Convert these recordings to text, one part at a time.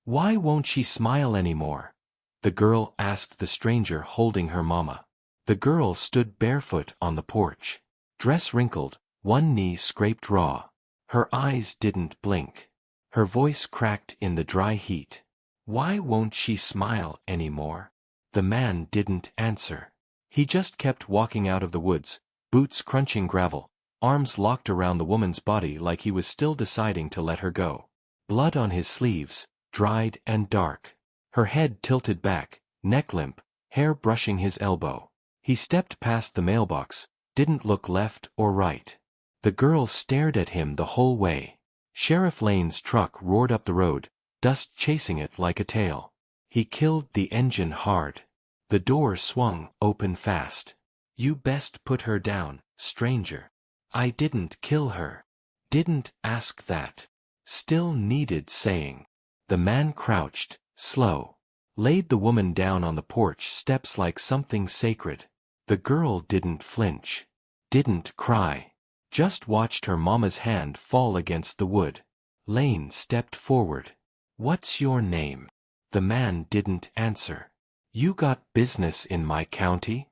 Why won't she smile anymore? The girl asked the stranger holding her mama. The girl stood barefoot on the porch. Dress wrinkled, one knee scraped raw. Her eyes didn't blink. Her voice cracked in the dry heat. Why won't she smile anymore? The man didn't answer. He just kept walking out of the woods, boots crunching gravel, arms locked around the woman's body like he was still deciding to let her go. Blood on his sleeves, dried and dark. Her head tilted back, neck limp, hair brushing his elbow. He stepped past the mailbox, didn't look left or right. The girl stared at him the whole way. Sheriff Lane's truck roared up the road, dust chasing it like a tail. He killed the engine hard. The door swung open fast. You best put her down, stranger. I didn't kill her. Didn't ask that. Still needed saying. The man crouched, slow. Laid the woman down on the porch steps like something sacred. The girl didn't flinch. Didn't cry. Just watched her mama's hand fall against the wood. Lane stepped forward. What's your name? The man didn't answer. You got business in my county?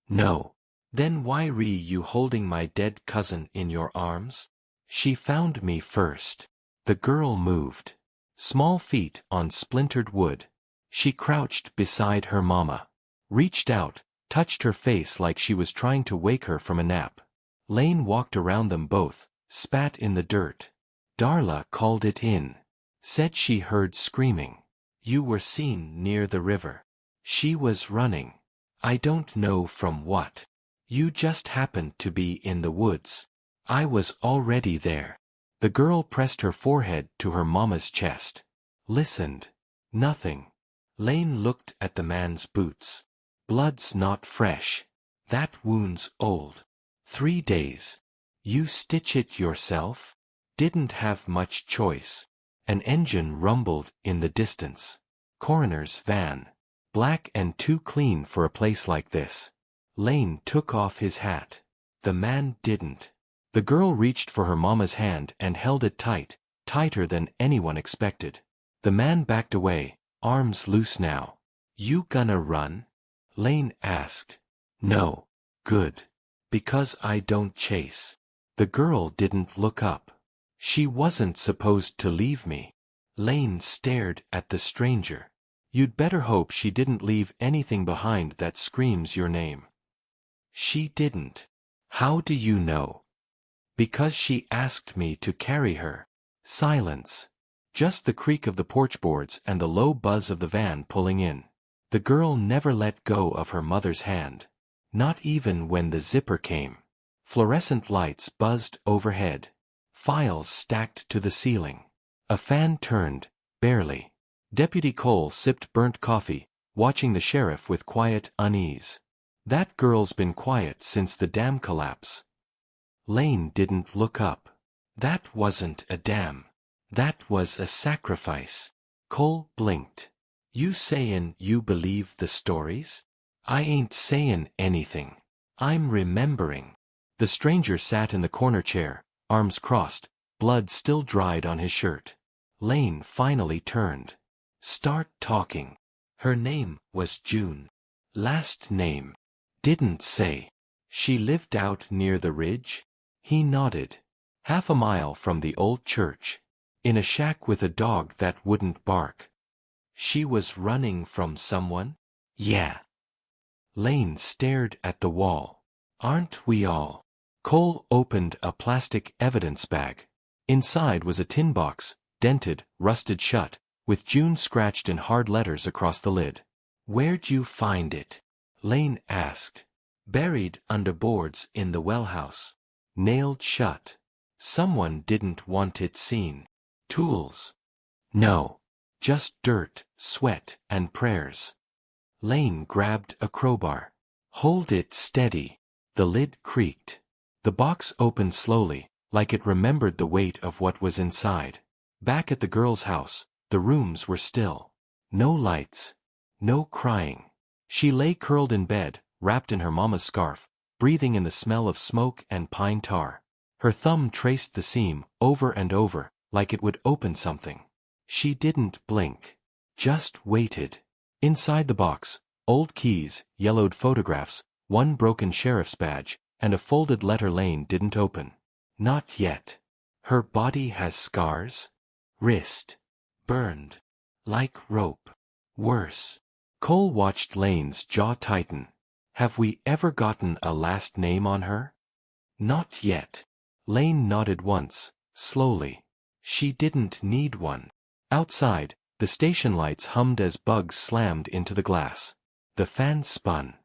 No. Then why re you holding my dead cousin in your arms? She found me first. The girl moved. Small feet on splintered wood. She crouched beside her mama. Reached out, touched her face like she was trying to wake her from a nap. Lane walked around them both, spat in the dirt. Darla called it in. Said she heard screaming. You were seen near the river. She was running. I don't know from what. You just happened to be in the woods. I was already there. The girl pressed her forehead to her mama's chest. Listened. Nothing. Lane looked at the man's boots. Blood's not fresh. That wound's old. 3 days. You stitch it yourself? Didn't have much choice. An engine rumbled in the distance. Coroner's van. Black and too clean for a place like this. Lane took off his hat. The man didn't. The girl reached for her mama's hand and held it tight, tighter than anyone expected. The man backed away, arms loose now. You gonna run? Lane asked. No. Good. Because I don't chase. The girl didn't look up. She wasn't supposed to leave me. Lane stared at the stranger. You'd better hope she didn't leave anything behind that screams your name. She didn't. How do you know? Because she asked me to carry her. Silence. Just the creak of the porch boards and the low buzz of the van pulling in. The girl never let go of her mother's hand. Not even when the zipper came. Fluorescent lights buzzed overhead. Files stacked to the ceiling. A fan turned, barely. Deputy Cole sipped burnt coffee, watching the sheriff with quiet unease. That girl's been quiet since the dam collapse. Lane didn't look up. That wasn't a dam. That was a sacrifice. Cole blinked. You sayin' you believe the stories? I ain't sayin' anything. I'm remembering. The stranger sat in the corner chair, arms crossed, blood still dried on his shirt. Lane finally turned. Start talking. Her name was June. Last name. Didn't say. She lived out near the ridge? He nodded. 1/2 a mile from the old church. In a shack with a dog that wouldn't bark. She was running from someone? Yeah. Lane stared at the wall. Aren't we all? Cole opened a plastic evidence bag. Inside was a tin box, dented, rusted shut, with June scratched in hard letters across the lid. Where'd you find it? Lane asked. Buried under boards in the well house. Nailed shut. Someone didn't want it seen. Tools? No. Just dirt, sweat, and prayers. Lane grabbed a crowbar. Hold it steady. The lid creaked. The box opened slowly, like it remembered the weight of what was inside. Back at the girl's house, the rooms were still. No lights. No crying. She lay curled in bed, wrapped in her mama's scarf, breathing in the smell of smoke and pine tar. Her thumb traced the seam, over and over, like it would open something. She didn't blink. Just waited. Inside the box, old keys, yellowed photographs, one broken sheriff's badge, and a folded letter Lane didn't open. Not yet. Her body has scars? Wrist. Burned. Like rope. Worse. Cole watched Lane's jaw tighten. Have we ever gotten a last name on her? Not yet. Lane nodded once, slowly. She didn't need one. Outside, the station lights hummed as bugs slammed into the glass. The fan spun.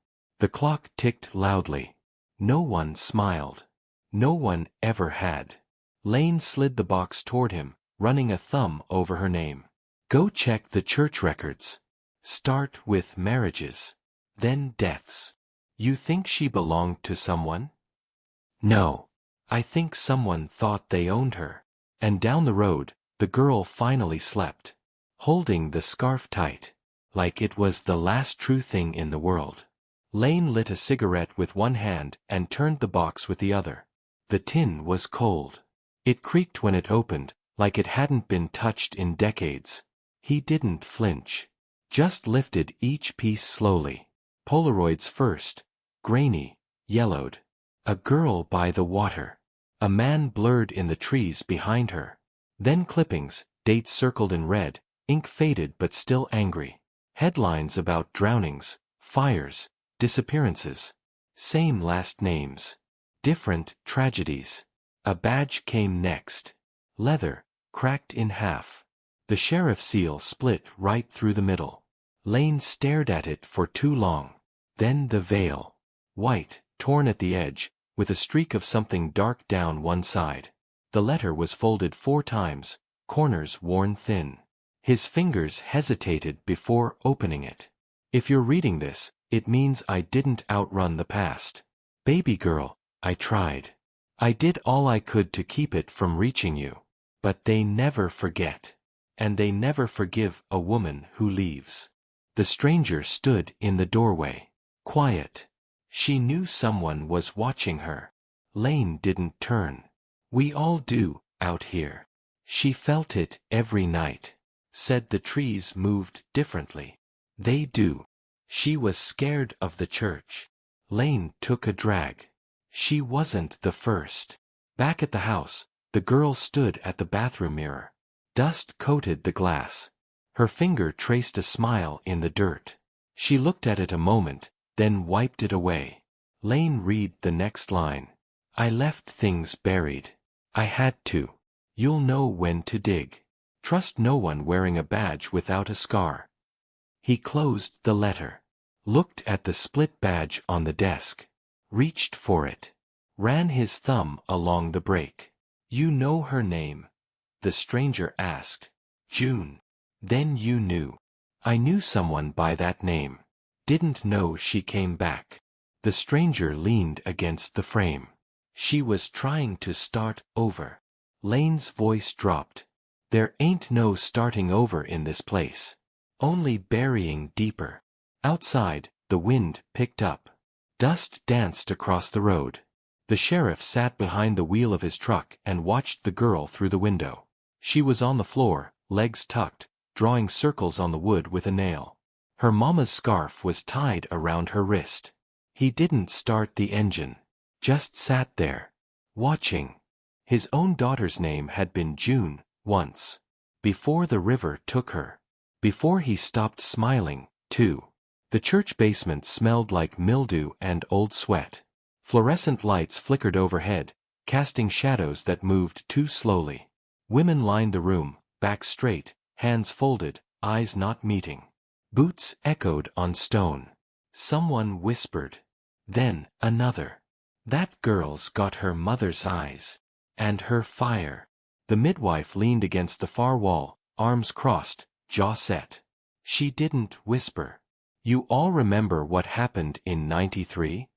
The clock ticked loudly. No one smiled. No one ever had. Lane slid the box toward him, running a thumb over her name. Go check the church records. Start with marriages. Then deaths. You think she belonged to someone? No. I think someone thought they owned her. And down the road, the girl finally slept, holding the scarf tight, like it was the last true thing in the world. Lane lit a cigarette with one hand and turned the box with the other. The tin was cold. It creaked when it opened, like it hadn't been touched in decades. He didn't flinch. Just lifted each piece slowly. Polaroids first. Grainy, yellowed. A girl by the water. A man blurred in the trees behind her. Then clippings, dates circled in red, ink faded but still angry. Headlines about drownings, fires, disappearances. Same last names. Different tragedies. A badge came next. Leather, cracked in half. The sheriff's seal split right through the middle. Lane stared at it for too long. Then the veil. White, torn at the edge, with a streak of something dark down one side. The letter was folded 4 times, corners worn thin. His fingers hesitated before opening it. If you're reading this, it means I didn't outrun the past. Baby girl, I tried. I did all I could to keep it from reaching you. But they never forget. And they never forgive a woman who leaves. The stranger stood in the doorway. Quiet. She knew someone was watching her. Lane didn't turn. We all do, out here. She felt it every night. Said the trees moved differently. They do. She was scared of the church. Lane took a drag. She wasn't the first. Back at the house, the girl stood at the bathroom mirror. Dust coated the glass. Her finger traced a smile in the dirt. She looked at it a moment, then wiped it away. Lane read the next line. I left things buried. I had to. You'll know when to dig. Trust no one wearing a badge without a scar. He closed the letter. Looked at the split badge on the desk. Reached for it. Ran his thumb along the break. You know her name? The stranger asked. June. Then you knew. I knew someone by that name. Didn't know she came back. The stranger leaned against the frame. She was trying to start over. Lane's voice dropped. There ain't no starting over in this place. Only burying deeper. Outside, the wind picked up. Dust danced across the road. The sheriff sat behind the wheel of his truck and watched the girl through the window. She was on the floor, legs tucked, drawing circles on the wood with a nail. Her mama's scarf was tied around her wrist. He didn't start the engine. Just sat there. Watching. His own daughter's name had been June, once. Before the river took her. Before he stopped smiling, too. The church basement smelled like mildew and old sweat. Fluorescent lights flickered overhead, casting shadows that moved too slowly. Women lined the room, backs straight, hands folded, eyes not meeting. Boots echoed on stone. Someone whispered. Then, another. That girl's got her mother's eyes. And her fire. The midwife leaned against the far wall, arms crossed, jaw set. She didn't whisper. You all remember what happened in '93?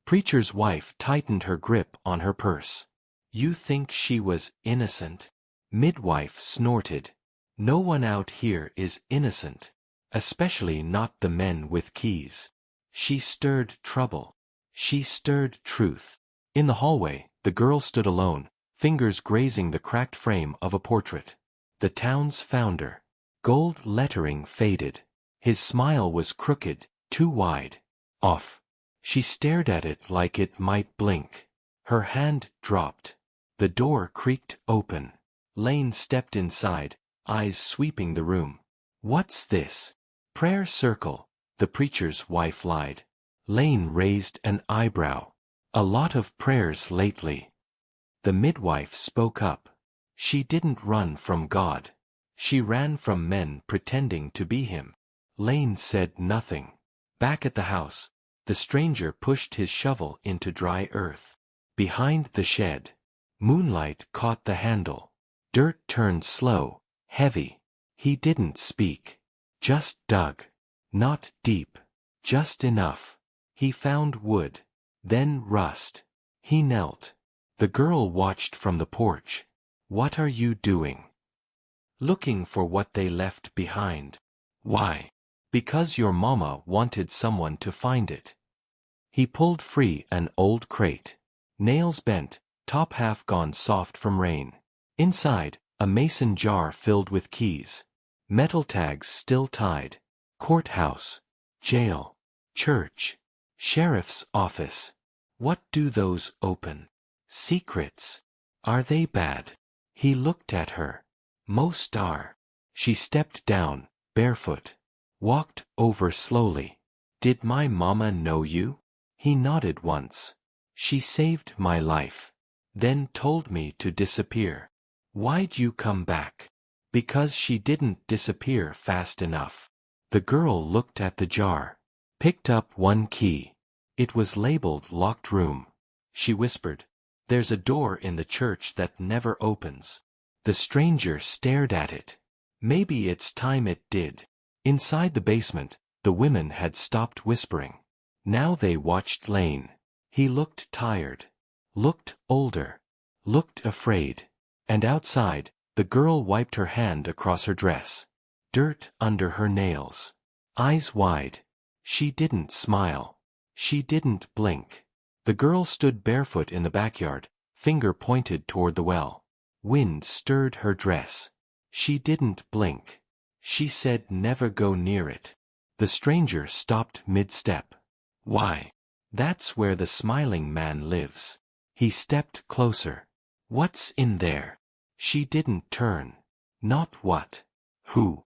Preacher's wife tightened her grip on her purse. You think she was innocent? Midwife snorted. No one out here is innocent. Especially not the men with keys. She stirred trouble. She stirred truth. In the hallway, the girl stood alone, fingers grazing the cracked frame of a portrait. the town's founder. Gold lettering faded. His smile was crooked, too wide. Off. She stared at it like it might blink. Her hand dropped. The door creaked open. Lane stepped inside, eyes sweeping the room. "What's this?" "Prayer circle," the preacher's wife lied. Lane raised an eyebrow. "A lot of prayers lately." The midwife spoke up. She didn't run from God. She ran from men pretending to be him. Lane said nothing. Back at the house, the stranger pushed his shovel into dry earth. Behind the shed, moonlight caught the handle. Dirt turned slow, heavy. He didn't speak. Just dug. Not deep. Just enough. He found wood. Then rust. He knelt. The girl watched from the porch. "What are you doing?" "Looking for what they left behind." "Why?" "Because your mama wanted someone to find it." He pulled free an old crate. Nails bent, top half gone soft from rain. Inside, a mason jar filled with keys. Metal tags still tied. Courthouse. Jail. Church. Sheriff's office. What do those open? Secrets. Are they bad? He looked at her. Most are. She stepped down, barefoot. Walked over slowly. "Did my mama know you?" He nodded once. "She saved my life. Then told me to disappear." "Why'd you come back?" "Because she didn't disappear fast enough." The girl looked at the jar. Picked up one key. It was labeled locked room. She whispered, "There's a door in the church that never opens." The stranger stared at it. Maybe it's time it did. Inside the basement, the women had stopped whispering. Now they watched Lane. He looked tired. Looked older. Looked afraid. And outside, the girl wiped her hand across her dress. Dirt under her nails. Eyes wide. She didn't smile. She didn't blink. The girl stood barefoot in the backyard, finger pointed toward the well. Wind stirred her dress. She didn't blink. She said never go near it. The stranger stopped mid-step. "Why?" "That's where the smiling man lives." He stepped closer. "What's in there?" She didn't turn. "Not what?" "Who?"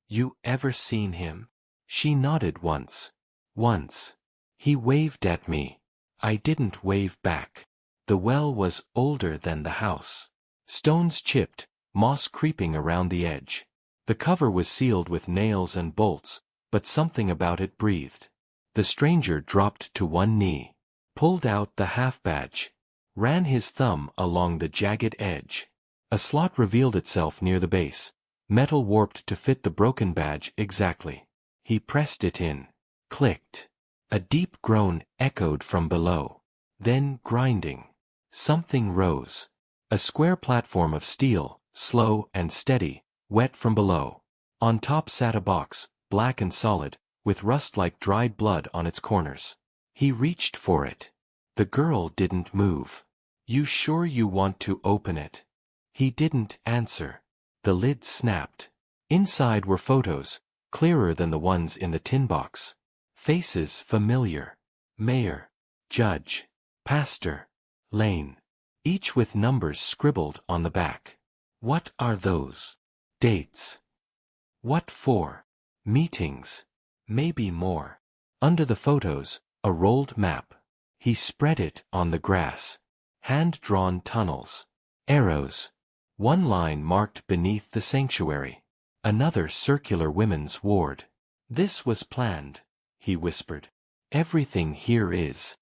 "You ever seen him?" She nodded once. "Once. He waved at me. I didn't wave back." The well was older than the house. Stones chipped, moss creeping around the edge. The cover was sealed with nails and bolts, but something about it breathed. The stranger dropped to one knee, pulled out the half-badge, ran his thumb along the jagged edge. A slot revealed itself near the base, metal warped to fit the broken badge exactly. He pressed it in. Clicked. A deep groan echoed from below. Then grinding. Something rose. A square platform of steel, slow and steady, wet from below. On top sat a box, black and solid, with rust like dried blood on its corners. He reached for it. The girl didn't move. "You sure you want to open it?" He didn't answer. The lid snapped. Inside were photos, clearer than the ones in the tin box. Faces familiar. Mayor. Judge. Pastor. Lane. Each with numbers scribbled on the back. What are those? Dates. What for? Meetings. Maybe more. Under the photos, a rolled map. He spread it on the grass. Hand-drawn tunnels. Arrows. One line marked beneath the sanctuary. Another circular women's ward. "This was planned," he whispered. "Everything here is."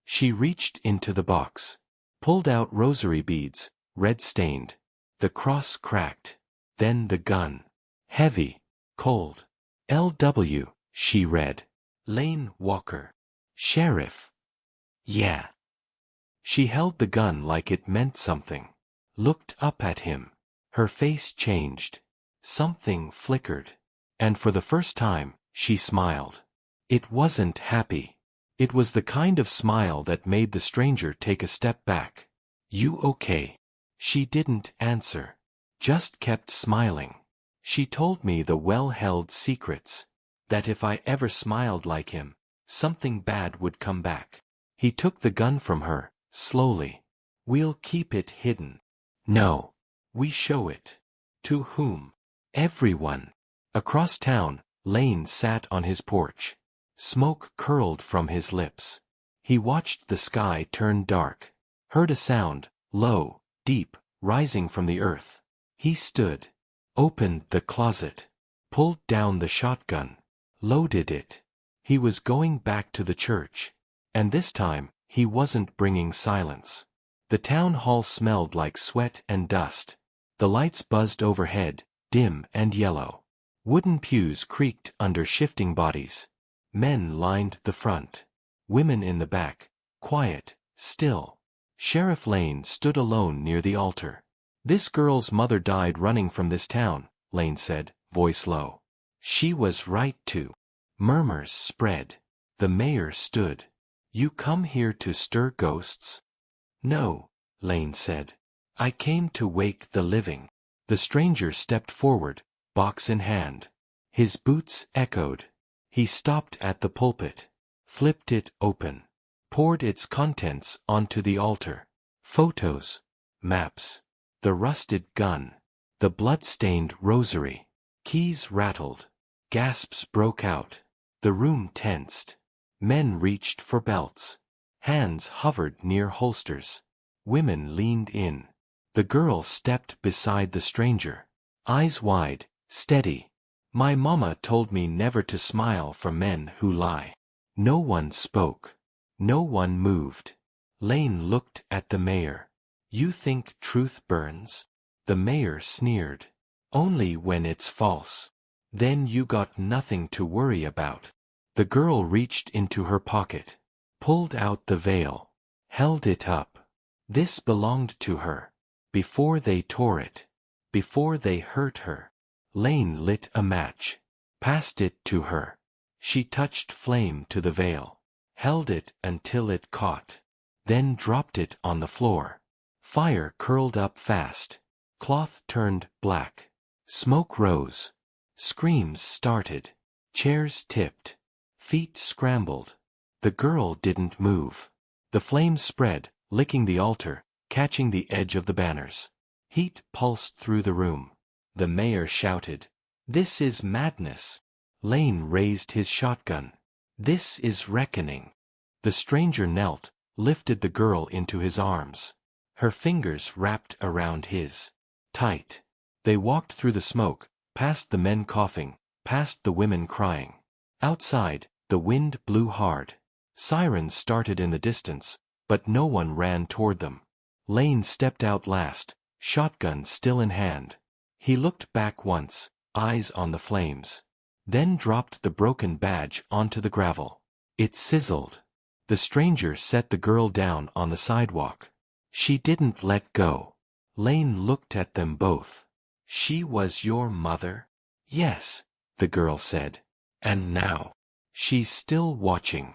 She reached into the box. Pulled out rosary beads, red-stained. The cross cracked. Then the gun. Heavy. Cold. "L.W., she read. "Lane Walker. Sheriff." "Yeah." She held the gun like it meant something. Looked up at him. Her face changed. Something flickered. And for the first time, she smiled. It wasn't happy. It was the kind of smile that made the stranger take a step back. "You okay?" She didn't answer. just kept smiling. She told me the well-held secrets, that if I ever smiled like him, something bad would come back. He took the gun from her, slowly. We'll keep it hidden. No. We show it. To whom? Everyone. Across town, Lane sat on his porch. Smoke curled from his lips. He watched the sky turn dark. Heard a sound, low, deep, rising from the earth. He stood. Opened the closet. Pulled down the shotgun. Loaded it. He was going back to the church. And this time, he wasn't bringing silence. The town hall smelled like sweat and dust. The lights buzzed overhead, dim and yellow. Wooden pews creaked under shifting bodies. Men lined the front. Women in the back, quiet, still. Sheriff Lane stood alone near the altar. This girl's mother died running from this town, Lane said, voice low. She was right to. Murmurs spread. The mayor stood. You come here to stir ghosts? No, Lane said. I came to wake the living. The stranger stepped forward, box in hand. His boots echoed. He stopped at the pulpit, flipped it open, poured its contents onto the altar. Photos, maps, the rusted gun, the blood-stained rosary. Keys rattled. Gasps broke out. The room tensed. Men reached for belts. Hands hovered near holsters. Women leaned in. The girl stepped beside the stranger. Eyes wide, steady. My mama told me never to smile for men who lie. No one spoke. No one moved. Lane looked at the mayor. You think truth burns? The mayor sneered. Only when it's false. Then you got nothing to worry about. The girl reached into her pocket, pulled out the veil, held it up. This belonged to her. Before they tore it. Before they hurt her. Lane lit a match. Passed it to her. She touched flame to the veil. Held it until it caught. Then dropped it on the floor. Fire curled up fast. Cloth turned black. Smoke rose. Screams started. Chairs tipped. Feet scrambled. The girl didn't move. The flames spread, licking the altar, catching the edge of the banners. Heat pulsed through the room. The mayor shouted, "This is madness." Lane raised his shotgun. "This is reckoning." The stranger knelt, lifted the girl into his arms. Her fingers wrapped around his. Tight. They walked through the smoke, past the men coughing, past the women crying. Outside, the wind blew hard. Sirens started in the distance, but no one ran toward them. Lane stepped out last, shotgun still in hand. He looked back once, eyes on the flames. Then dropped the broken badge onto the gravel. It sizzled. The stranger set the girl down on the sidewalk. She didn't let go. Lane looked at them both. "She was your mother?" "Yes," the girl said. "And now?" "She's still watching."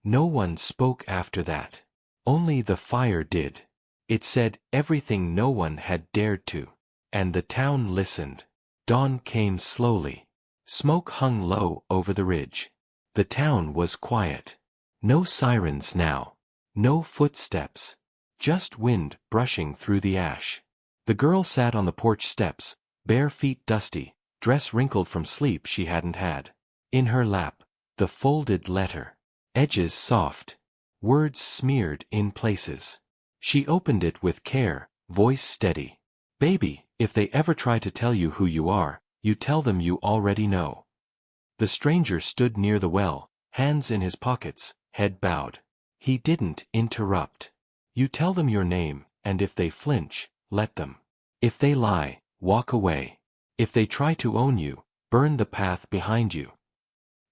No one spoke after that. Only the fire did. It said everything no one had dared to. And the town listened. Dawn came slowly. Smoke hung low over the ridge. The town was quiet. No sirens now. No footsteps. Just wind brushing through the ash. The girl sat on the porch steps, bare feet dusty, dress wrinkled from sleep she hadn't had. In her lap, the folded letter. Edges soft. Words smeared in places. She opened it with care, voice steady. "Baby, if they ever try to tell you who you are, you tell them you already know." The stranger stood near the well, hands in his pockets, head bowed. He didn't interrupt. "You tell them your name, and if they flinch, let them. If they lie, walk away. If they try to own you, burn the path behind you."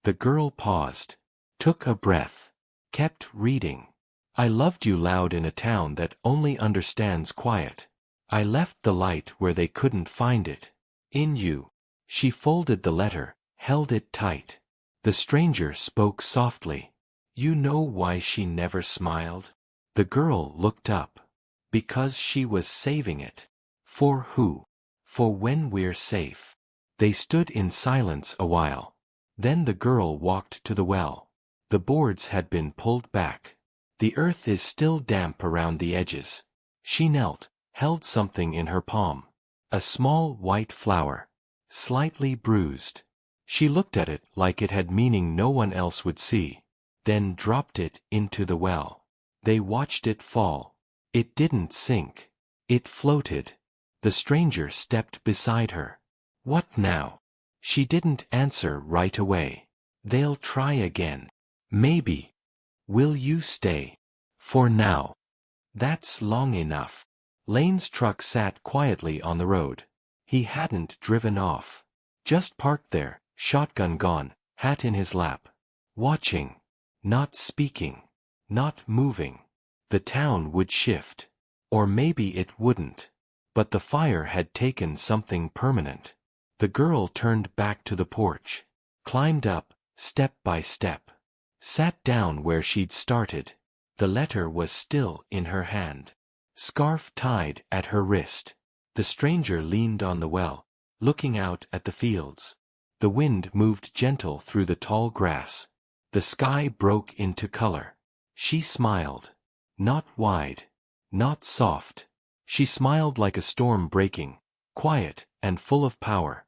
The girl paused. Took a breath. Kept reading. "I loved you loud in a town that only understands quiet. I left the light where they couldn't find it. In you." She folded the letter, held it tight. The stranger spoke softly. "You know why she never smiled?" The girl looked up. "Because she was saving it." "For who?" For when we're safe. They stood in silence a while. Then the girl walked to the well. The boards had been pulled back. The earth is still damp around the edges. She knelt, held something in her palm. A small white flower. Slightly bruised. She looked at it like it had meaning no one else would see. Then dropped it into the well. They watched it fall. It didn't sink. It floated. The stranger stepped beside her. What now? She didn't answer right away. They'll try again. Maybe. Will you stay? For now. That's long enough. Lane's truck sat quietly on the road. He hadn't driven off. Just parked there, shotgun gone, hat in his lap. Watching. Not speaking. Not moving. The town would shift. Or maybe it wouldn't. But the fire had taken something permanent. The girl turned back to the porch. Climbed up, step by step. Sat down where she'd started. The letter was still in her hand. Scarf tied at her wrist. The stranger leaned on the well, looking out at the fields. The wind moved gentle through the tall grass. The sky broke into color. She smiled. Not wide. Not soft. She smiled like a storm breaking, quiet and full of power.